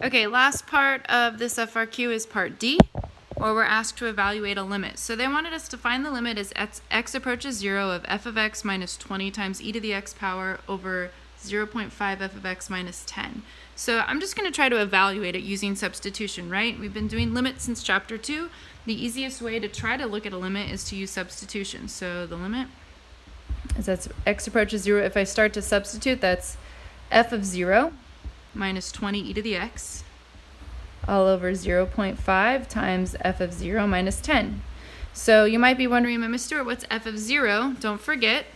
Okay, last part of this FRQ is Part D, where we're asked to evaluate a limit. So they wanted us to find the limit as x approaches 0 of f of x minus 20 times e to the x power over 0.5 f of x minus 10. So I'm just going to try to evaluate it using substitution, right? We've been doing limits since chapter 2. The easiest way to try to look at a limit is to use substitution. So the limit is that's x approaches 0. If I start to substitute, that's f of 0 minus 20 e to the x all over 0.5 times f of 0 minus 10. So you might be wondering, Ms. Stewart, what's f of 0? Don't forget,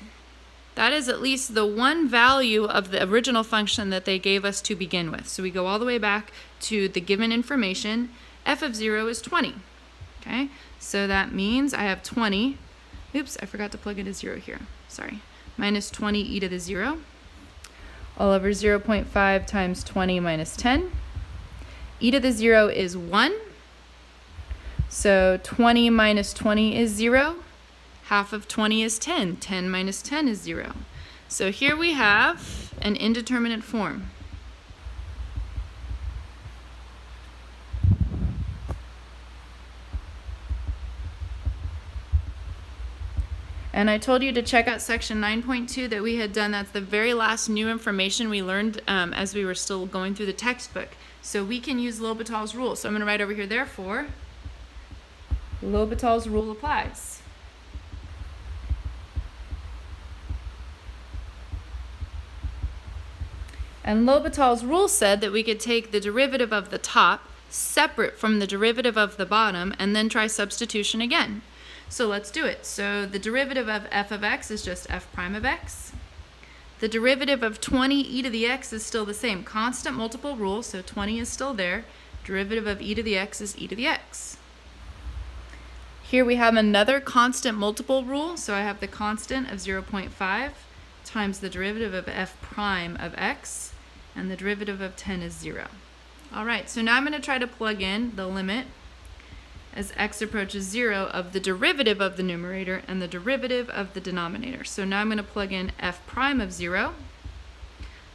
that is at least the one value of the original function that they gave us to begin with. So we go all the way back to the given information. F of 0 is 20. Okay, so that means I have 20. Oops, I forgot to plug in a 0 here. Sorry. Minus 20 e to the 0 all over 0.5 times 20 minus 10. E to the 0 is 1. So 20 minus 20 is 0. Half of 20 is 10. 10 minus 10 is 0. So here we have an indeterminate form. And I told you to check out section 9.2 that we had done. That's the very last new information we learned as we were still going through the textbook. So we can use L'Hopital's rule. So I'm going to write over here, therefore, L'Hopital's rule applies. And L'Hopital's rule said that we could take the derivative of the top separate from the derivative of the bottom and then try substitution again. So let's do it. So the derivative of f of x is just f prime of x. The derivative of 20 e to the x is still the same. Constant multiple rule, so 20 is still there. Derivative of e to the x is e to the x. Here we have another constant multiple rule, so I have the constant of 0.5 times the derivative of f prime of x, and the derivative of 10 is 0. All right, so now I'm going to try to plug in the limit as x approaches 0 of the derivative of the numerator and the derivative of the denominator. So now I'm going to plug in f prime of 0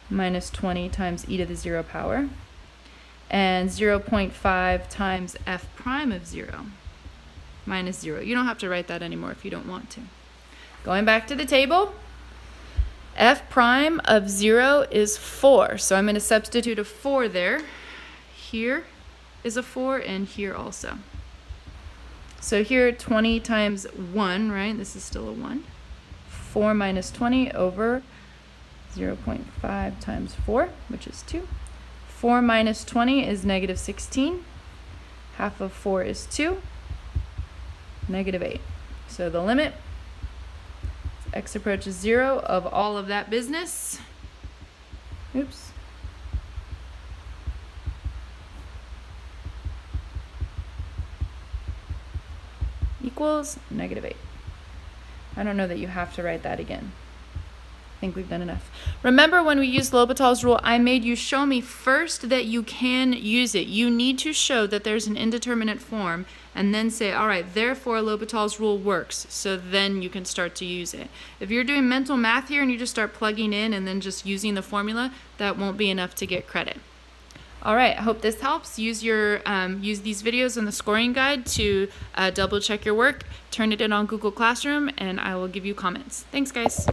minus 20 times e to the 0 power and 0.5 times f prime of 0 minus 0. You don't have to write that anymore if you don't want to. Going back to the table, f prime of 0 is 4. So I'm going to substitute a 4 there. Here is a 4 and here also. So here 20 times 1, right? This is still a 1. 4 minus 20 over 0.5 times 4, which is 2. 4 minus 20 is negative 16. Half of 4 is 2. Negative 8. So the limit, x approaches 0 of all of that business. Oops. Equals negative 8. I don't know that you have to write that again. I think we've done enough. Remember when we used L'Hopital's rule, I made you show me first that you can use it. You need to show that there's an indeterminate form and then say, all right, therefore L'Hopital's rule works. So then you can start to use it. If you're doing mental math here and you just start plugging in and then just using the formula, that won't be enough to get credit. All right, I hope this helps. Use these videos in the scoring guide to double check your work. Turn it in on Google Classroom, and I will give you comments. Thanks, guys.